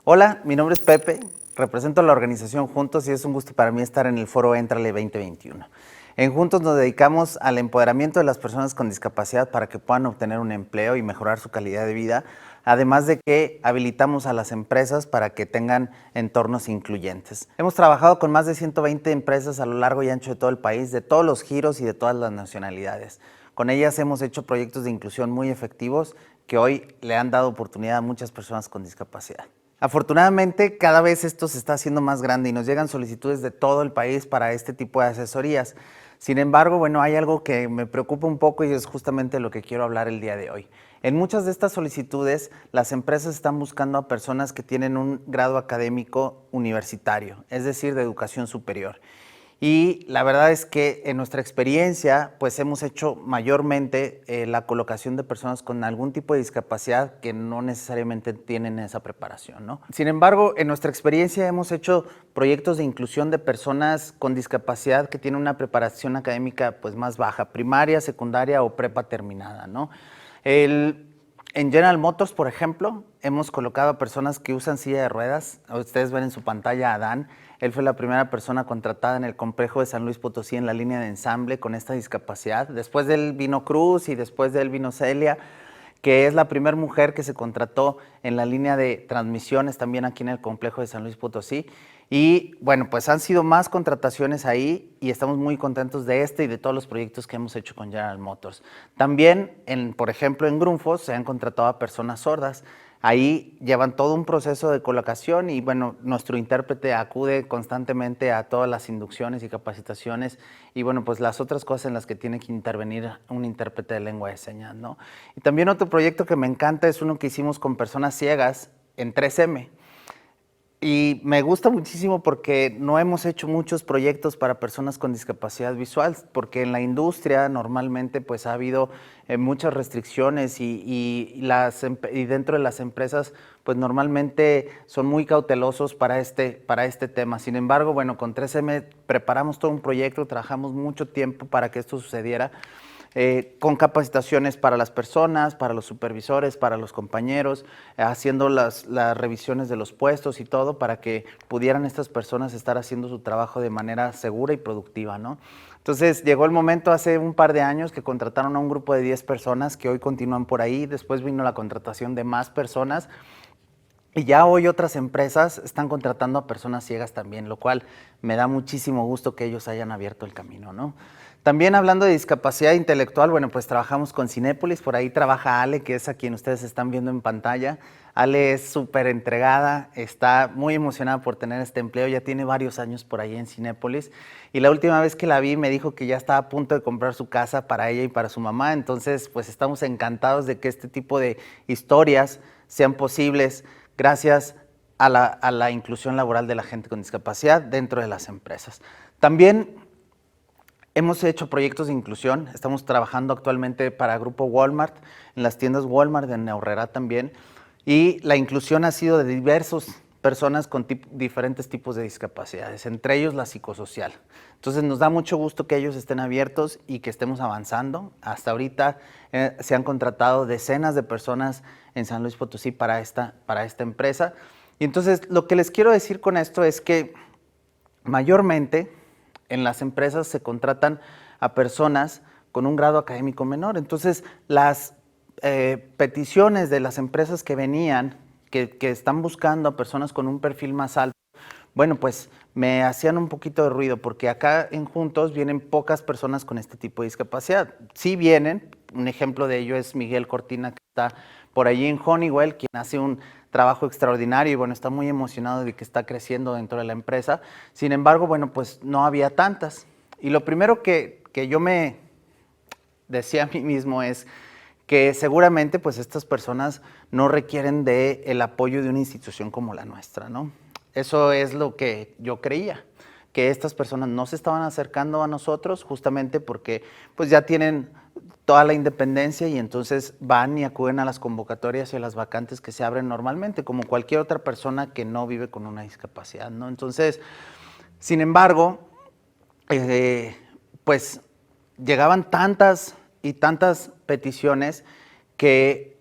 Hola, mi nombre es Pepe, represento a la organización Juntos y es un gusto para mí estar en el foro Éntrale 2021. En Juntos nos dedicamos al empoderamiento de las personas con discapacidad para que puedan obtener un empleo y mejorar su calidad de vida, además de que habilitamos a las empresas para que tengan entornos incluyentes. Hemos trabajado con más de 120 empresas a lo largo y ancho de todo el país, de todos los giros y de todas las nacionalidades. Con ellas hemos hecho proyectos de inclusión muy efectivos que hoy le han dado oportunidad a muchas personas con discapacidad. Afortunadamente, cada vez esto se está haciendo más grande y nos llegan solicitudes de todo el país para este tipo de asesorías. Sin embargo, bueno, hay algo que me preocupa un poco y es justamente lo que quiero hablar el día de hoy. En muchas de estas solicitudes, las empresas están buscando a personas que tienen un grado académico universitario, es decir, de educación superior. Y la verdad es que en nuestra experiencia, pues hemos hecho mayormente la colocación de personas con algún tipo de discapacidad que no necesariamente tienen esa preparación, ¿no? Sin embargo, en nuestra experiencia hemos hecho proyectos de inclusión de personas con discapacidad que tienen una preparación académica pues más baja, primaria, secundaria o prepa terminada, ¿no? En General Motors, por ejemplo, hemos colocado a personas que usan silla de ruedas. Ustedes ven en su pantalla a Adán. Él fue la primera persona contratada en el complejo de San Luis Potosí en la línea de ensamble con esta discapacidad. Después de él vino Cruz y después de él vino Celia, que es la primera mujer que se contrató en la línea de transmisiones también aquí en el complejo de San Luis Potosí. Y bueno, pues han sido más contrataciones ahí y estamos muy contentos de este y de todos los proyectos que hemos hecho con General Motors. También, por ejemplo, en Grundfos se han contratado a personas sordas. Ahí llevan todo un proceso de colocación y bueno, nuestro intérprete acude constantemente a todas las inducciones y capacitaciones y bueno, pues las otras cosas en las que tiene que intervenir un intérprete de lengua de señas, ¿no? Y también otro proyecto que me encanta es uno que hicimos con personas ciegas en 3M. Y me gusta muchísimo porque no hemos hecho muchos proyectos para personas con discapacidad visual, porque en la industria normalmente pues ha habido muchas restricciones y dentro de las empresas pues normalmente son muy cautelosos para este tema. Sin embargo, bueno, con 3M preparamos todo un proyecto, trabajamos mucho tiempo para que esto sucediera. Con capacitaciones para las personas, para los supervisores, para los compañeros, haciendo las revisiones de los puestos y todo para que pudieran estas personas estar haciendo su trabajo de manera segura y productiva, ¿no? Entonces llegó el momento hace un par de años que contrataron a un grupo de 10 personas que hoy continúan por ahí, después vino la contratación de más personas. Y ya hoy otras empresas están contratando a personas ciegas también, lo cual me da muchísimo gusto que ellos hayan abierto el camino, ¿no? También hablando de discapacidad intelectual, bueno, pues trabajamos con Cinépolis, por ahí trabaja Ale, que es a quien ustedes están viendo en pantalla. Ale es súper entregada, está muy emocionada por tener este empleo, ya tiene varios años por ahí en Cinépolis y la última vez que la vi me dijo que ya estaba a punto de comprar su casa para ella y para su mamá, entonces pues estamos encantados de que este tipo de historias sean posibles gracias a la inclusión laboral de la gente con discapacidad dentro de las empresas. También hemos hecho proyectos de inclusión, estamos trabajando actualmente para Grupo Walmart, en las tiendas Walmart de Aurrera también, y la inclusión ha sido de diversas personas con diferentes tipos de discapacidades, entre ellos la psicosocial. Entonces nos da mucho gusto que ellos estén abiertos y que estemos avanzando. Hasta ahorita se han contratado decenas de personas en San Luis Potosí para esta empresa. Y entonces lo que les quiero decir con esto es que mayormente en las empresas se contratan a personas con un grado académico menor. Entonces, las peticiones de las empresas que venían, que están buscando a personas con un perfil más alto, bueno, pues me hacían un poquito de ruido porque acá en Juntos vienen pocas personas con este tipo de discapacidad. Sí vienen, un ejemplo de ello es Miguel Cortina, que está por allí en Honeywell, quien hace un trabajo extraordinario y bueno, está muy emocionado de que está creciendo dentro de la empresa. Sin embargo, bueno, pues no había tantas. Y lo primero que yo me decía a mí mismo es que seguramente pues estas personas no requieren de el apoyo de una institución como la nuestra, ¿no? Eso es lo que yo creía, que estas personas no se estaban acercando a nosotros justamente porque pues ya tienen toda la independencia y entonces van y acuden a las convocatorias y a las vacantes que se abren normalmente, como cualquier otra persona que no vive con una discapacidad, ¿no? Entonces, sin embargo, pues llegaban tantas y tantas peticiones que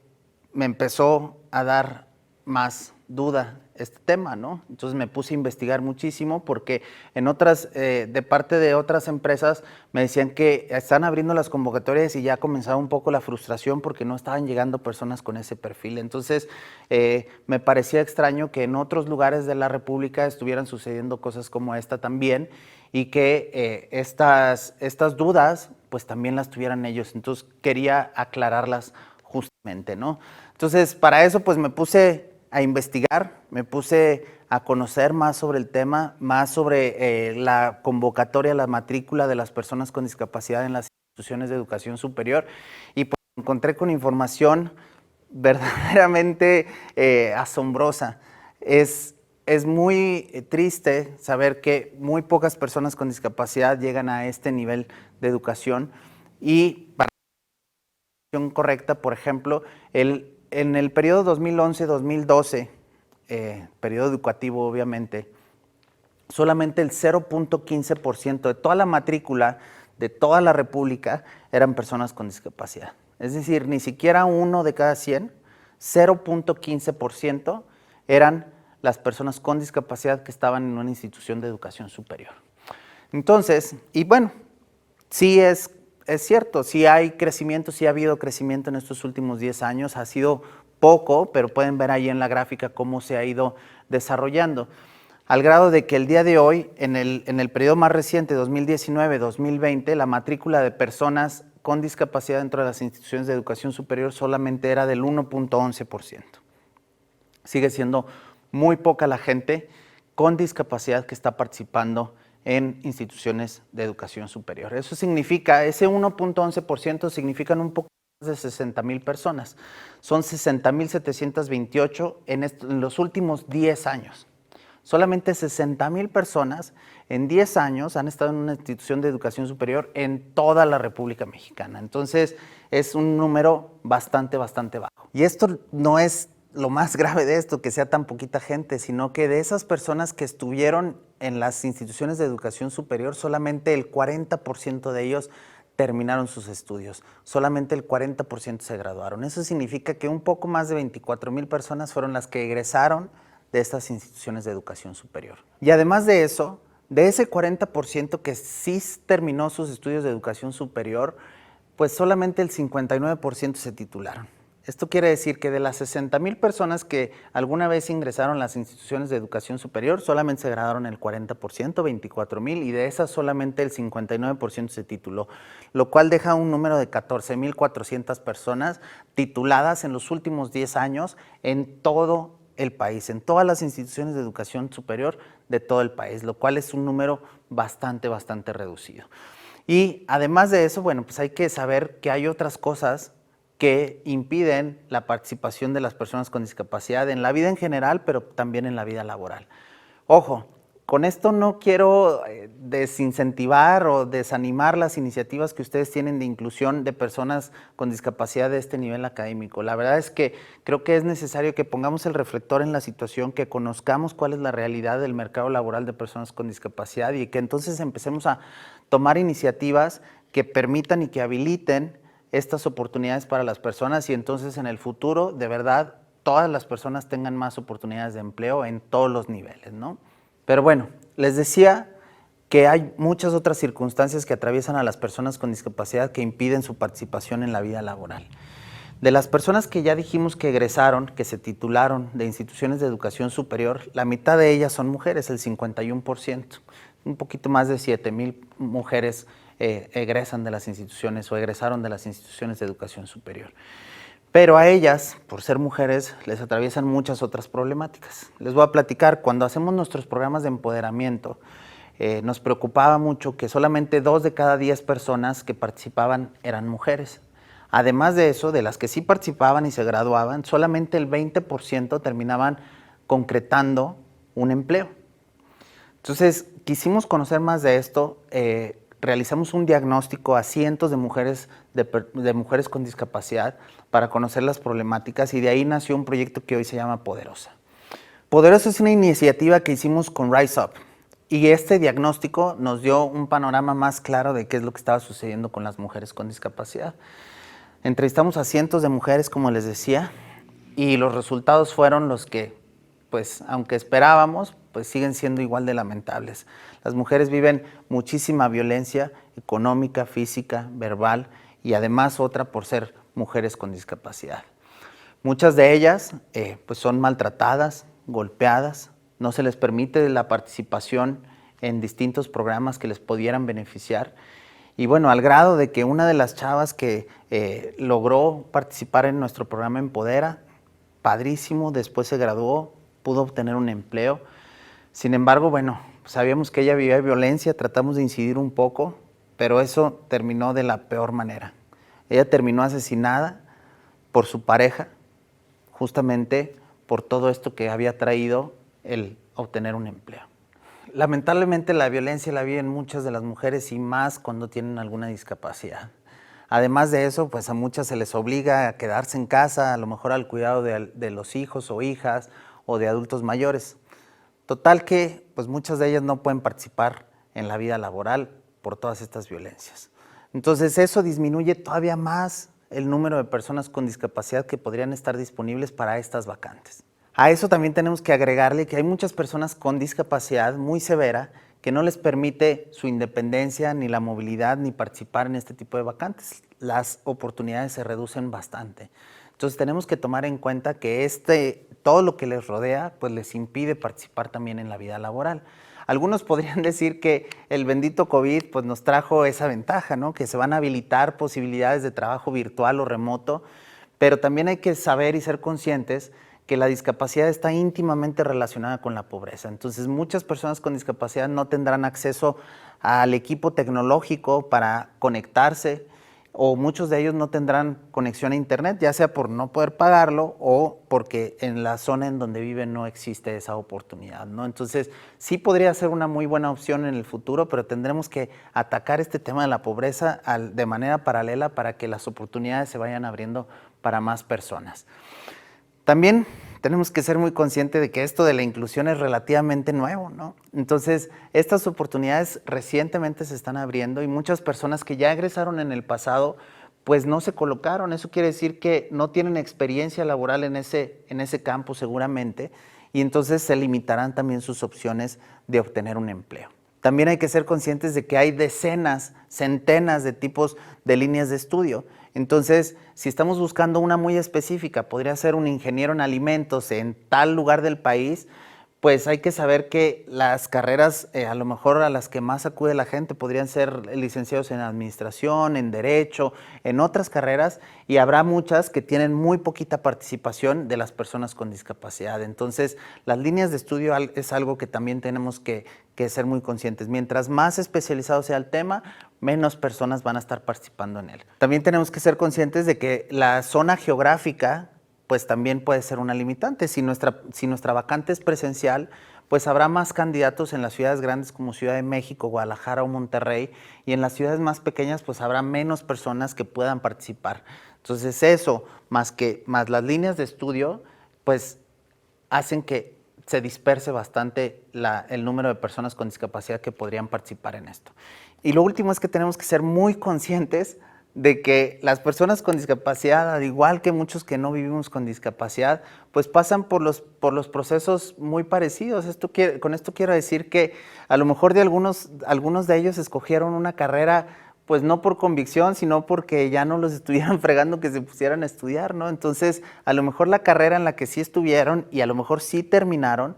me empezó a dar más duda este tema, ¿no? Entonces me puse a investigar muchísimo porque en otras, de parte de otras empresas me decían que están abriendo las convocatorias y ya comenzaba un poco la frustración porque no estaban llegando personas con ese perfil. Entonces me parecía extraño que en otros lugares de la República estuvieran sucediendo cosas como esta también y que estas dudas pues también las tuvieran ellos. Entonces quería aclararlas justamente, ¿no? Entonces para eso pues me puse a investigar, me puse a conocer más sobre el tema, más sobre la convocatoria, la matrícula de las personas con discapacidad en las instituciones de educación superior y pues me encontré con información verdaderamente asombrosa. Es muy triste saber que muy pocas personas con discapacidad llegan a este nivel de educación y para la educación correcta, por ejemplo, en el periodo 2011-2012, periodo educativo obviamente, solamente el 0.15% de toda la matrícula de toda la República eran personas con discapacidad. Es decir, ni siquiera 1 de cada 100, 0.15% eran las personas con discapacidad que estaban en una institución de educación superior. Entonces, y bueno, sí es cierto, sí hay crecimiento, sí ha habido crecimiento en estos últimos 10 años, ha sido poco, pero pueden ver ahí en la gráfica cómo se ha ido desarrollando, al grado de que el día de hoy, en el periodo más reciente, 2019-2020, la matrícula de personas con discapacidad dentro de las instituciones de educación superior solamente era del 1.11%. Sigue siendo muy poca la gente con discapacidad que está participando en instituciones de educación superior. Eso significa, ese 1.11% significan un poco más de 60,000 personas. Son 60,728 en los últimos 10 años. Solamente 60,000 personas en 10 años han estado en una institución de educación superior en toda la República Mexicana. Entonces, es un número bastante bajo. Y esto no es lo más grave de esto, que sea tan poquita gente, sino que de esas personas que estuvieron en las instituciones de educación superior, solamente el 40% de ellos terminaron sus estudios, solamente el 40% se graduaron. Eso significa que un poco más de 24,000 personas fueron las que egresaron de estas instituciones de educación superior. Y además de eso, de ese 40% que sí terminó sus estudios de educación superior, pues solamente el 59% se titularon. Esto quiere decir que de las 60,000 personas que alguna vez ingresaron a las instituciones de educación superior, solamente se graduaron el 40%, 24,000, y de esas solamente el 59% se tituló, lo cual deja un número de 14,400 personas tituladas en los últimos 10 años en todo el país, en todas las instituciones de educación superior de todo el país, lo cual es un número bastante reducido. Y además de eso, bueno, pues hay que saber que hay otras cosas que impiden la participación de las personas con discapacidad en la vida en general, pero también en la vida laboral. Ojo, con esto no quiero desincentivar o desanimar las iniciativas que ustedes tienen de inclusión de personas con discapacidad de este nivel académico. La verdad es que creo que es necesario que pongamos el reflector en la situación, que conozcamos cuál es la realidad del mercado laboral de personas con discapacidad y que entonces empecemos a tomar iniciativas que permitan y que habiliten estas oportunidades para las personas y entonces en el futuro, de verdad, todas las personas tengan más oportunidades de empleo en todos los niveles, ¿no? Pero bueno, les decía que hay muchas otras circunstancias que atraviesan a las personas con discapacidad que impiden su participación en la vida laboral. De las personas que ya dijimos que egresaron, que se titularon de instituciones de educación superior, la mitad de ellas son mujeres, el 51%. Un poquito más de 7,000 mujeres egresan de las instituciones o egresaron de las instituciones de educación superior. Pero a ellas, por ser mujeres, les atraviesan muchas otras problemáticas. Les voy a platicar, cuando hacemos nuestros programas de empoderamiento, nos preocupaba mucho que solamente 2 de cada 10 personas que participaban eran mujeres. Además de eso, de las que sí participaban y se graduaban, solamente el 20% terminaban concretando un empleo. Entonces, quisimos conocer más de esto, realizamos un diagnóstico a cientos de mujeres, de mujeres con discapacidad para conocer las problemáticas y de ahí nació un proyecto que hoy se llama Poderosa. Poderosa es una iniciativa que hicimos con Rise Up y este diagnóstico nos dio un panorama más claro de qué es lo que estaba sucediendo con las mujeres con discapacidad. Entrevistamos a cientos de mujeres, como les decía, y los resultados fueron los que pues aunque esperábamos, pues siguen siendo igual de lamentables. Las mujeres viven muchísima violencia económica, física, verbal y además otra por ser mujeres con discapacidad. Muchas de ellas pues son maltratadas, golpeadas, no se les permite la participación en distintos programas que les pudieran beneficiar. Y bueno, al grado de que una de las chavas que logró participar en nuestro programa Empodera, padrísimo, después se graduó, pudo obtener un empleo. Sin embargo, bueno, sabíamos que ella vivía violencia, tratamos de incidir un poco, pero eso terminó de la peor manera. Ella terminó asesinada por su pareja, justamente por todo esto que había traído el obtener un empleo. Lamentablemente la violencia la viven muchas de las mujeres y más cuando tienen alguna discapacidad. Además de eso, pues a muchas se les obliga a quedarse en casa, a lo mejor al cuidado de los hijos o hijas o de adultos mayores. Total que pues muchas de ellas no pueden participar en la vida laboral por todas estas violencias. Entonces eso disminuye todavía más el número de personas con discapacidad que podrían estar disponibles para estas vacantes. A eso también tenemos que agregarle que hay muchas personas con discapacidad muy severa que no les permite su independencia, ni la movilidad, ni participar en este tipo de vacantes. Las oportunidades se reducen bastante. Entonces tenemos que tomar en cuenta que todo lo que les rodea pues les impide participar también en la vida laboral. Algunos podrían decir que el bendito COVID pues nos trajo esa ventaja, ¿no? Que se van a habilitar posibilidades de trabajo virtual o remoto, pero también hay que saber y ser conscientes que la discapacidad está íntimamente relacionada con la pobreza. Entonces, muchas personas con discapacidad no tendrán acceso al equipo tecnológico para conectarse, o muchos de ellos no tendrán conexión a internet, ya sea por no poder pagarlo o porque en la zona en donde viven no existe esa oportunidad, ¿no? Entonces, sí podría ser una muy buena opción en el futuro, pero tendremos que atacar este tema de la pobreza de manera paralela para que las oportunidades se vayan abriendo para más personas. También tenemos que ser muy conscientes de que esto de la inclusión es relativamente nuevo, ¿no? Entonces, estas oportunidades recientemente se están abriendo y muchas personas que ya egresaron en el pasado, pues no se colocaron. Eso quiere decir que no tienen experiencia laboral en ese campo seguramente, y entonces se limitarán también sus opciones de obtener un empleo. También hay que ser conscientes de que hay decenas, centenas de tipos de líneas de estudio. Entonces, si estamos buscando una muy específica, podría ser un ingeniero en alimentos en tal lugar del país, pues hay que saber que las carreras a lo mejor a las que más acude la gente podrían ser licenciados en administración, en derecho, en otras carreras, y habrá muchas que tienen muy poquita participación de las personas con discapacidad. Entonces, las líneas de estudio es algo que también tenemos que ser muy conscientes. Mientras más especializado sea el tema, menos personas van a estar participando en él. También tenemos que ser conscientes de que la zona geográfica pues también puede ser una limitante. Si nuestra vacante es presencial, pues habrá más candidatos en las ciudades grandes como Ciudad de México, Guadalajara o Monterrey, y en las ciudades más pequeñas pues habrá menos personas que puedan participar. Entonces eso, más las líneas de estudio, pues hacen que se disperse bastante el número de personas con discapacidad que podrían participar en esto. Y lo último es que tenemos que ser muy conscientes de que las personas con discapacidad, al igual que muchos que no vivimos con discapacidad, pues pasan por los procesos muy parecidos. Con esto quiero decir que a lo mejor de algunos de ellos escogieron una carrera pues no por convicción, sino porque ya no los estuvieran fregando que se pusieran a estudiar, ¿no? Entonces, a lo mejor la carrera en la que sí estuvieron y a lo mejor sí terminaron,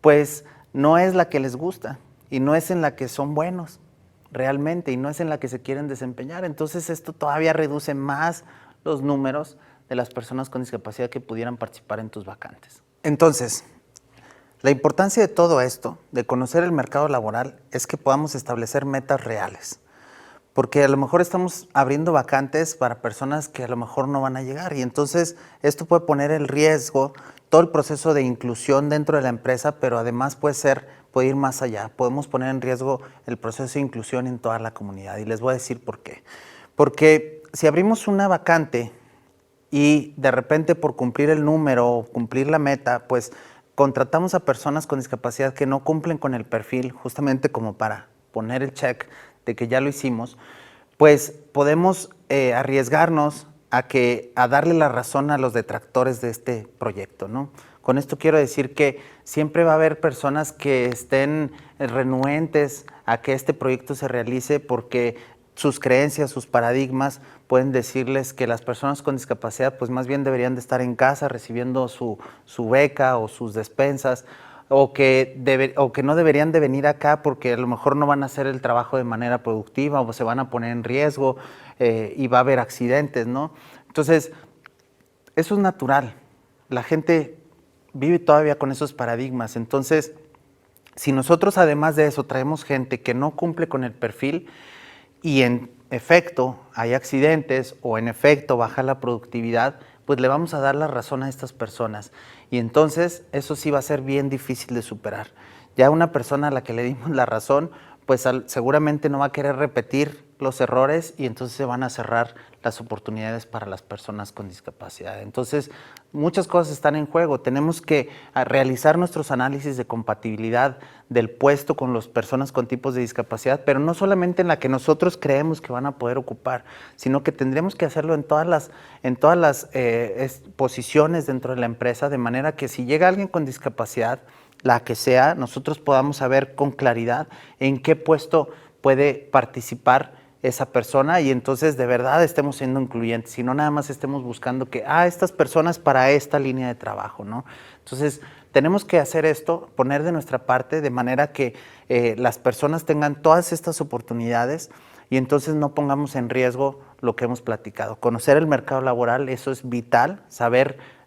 pues no es la que les gusta y no es en la que son buenos realmente y no es en la que se quieren desempeñar. Entonces esto todavía reduce más los números de las personas con discapacidad que pudieran participar en tus vacantes. Entonces, la importancia de todo esto, de conocer el mercado laboral, es que podamos establecer metas reales. Porque a lo mejor estamos abriendo vacantes para personas que a lo mejor no van a llegar y entonces esto puede poner en riesgo todo el proceso de inclusión dentro de la empresa, pero además puede ir más allá. Podemos poner en riesgo el proceso de inclusión en toda la comunidad y les voy a decir por qué. Porque si abrimos una vacante y de repente por cumplir el número o cumplir la meta, pues contratamos a personas con discapacidad que no cumplen con el perfil justamente como para poner el check de que ya lo hicimos, pues podemos arriesgarnos a darle la razón a los detractores de este proyecto, ¿no? Con esto quiero decir que siempre va a haber personas que estén renuentes a que este proyecto se realice porque sus creencias, sus paradigmas pueden decirles que las personas con discapacidad pues más bien deberían de estar en casa recibiendo su beca o sus despensas, o que no deberían de venir acá porque a lo mejor no van a hacer el trabajo de manera productiva o se van a poner en riesgo y va a haber accidentes, ¿no? Entonces, eso es natural. La gente vive todavía con esos paradigmas. Entonces, si nosotros además de eso traemos gente que no cumple con el perfil y en efecto hay accidentes o en efecto baja la productividad, pues le vamos a dar la razón a estas personas. Y entonces eso sí va a ser bien difícil de superar. Ya una persona a la que le dimos la razón, pues seguramente no va a querer repetir los errores y entonces se van a cerrar las oportunidades para las personas con discapacidad. Entonces, muchas cosas están en juego. Tenemos que realizar nuestros análisis de compatibilidad del puesto con las personas con tipos de discapacidad, pero no solamente en la que nosotros creemos que van a poder ocupar, sino que tendremos que hacerlo en todas las posiciones dentro de la empresa, de manera que si llega alguien con discapacidad, la que sea, nosotros podamos saber con claridad en qué puesto puede participar esa persona y entonces de verdad estemos siendo incluyentes y no nada más estemos buscando que, estas personas para esta línea de trabajo, ¿no? Entonces, tenemos que hacer esto, poner de nuestra parte de manera que las personas tengan todas estas oportunidades y entonces no pongamos en riesgo lo que hemos platicado. Conocer el mercado laboral, eso es vital, saber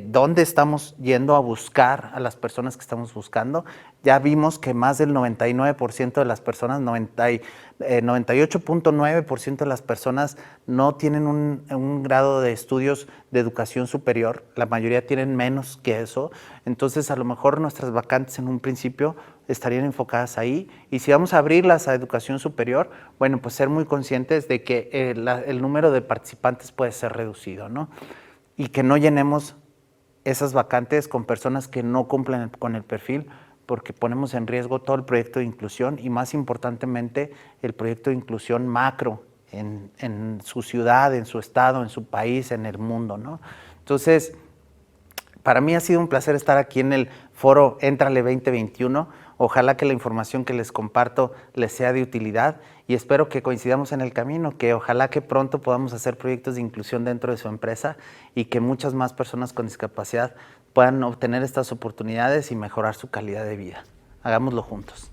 dónde estamos yendo a buscar a las personas que estamos buscando. Ya vimos que más del 99% de las personas, 98.9% de las personas no tienen un grado de estudios de educación superior, la mayoría tienen menos que eso, entonces a lo mejor nuestras vacantes en un principio estarían enfocadas ahí, y si vamos a abrirlas a educación superior, bueno, pues ser muy conscientes de que el número de participantes puede ser reducido, ¿no? Y que no llenemos esas vacantes con personas que no cumplen con el perfil, porque ponemos en riesgo todo el proyecto de inclusión y más importantemente el proyecto de inclusión macro en su ciudad, en su estado, en su país, en el mundo, ¿no? Entonces, para mí ha sido un placer estar aquí en el foro Éntrale 2021. Ojalá que la información que les comparto les sea de utilidad y espero que coincidamos en el camino, que ojalá que pronto podamos hacer proyectos de inclusión dentro de su empresa y que muchas más personas con discapacidad puedan obtener estas oportunidades y mejorar su calidad de vida. Hagámoslo juntos.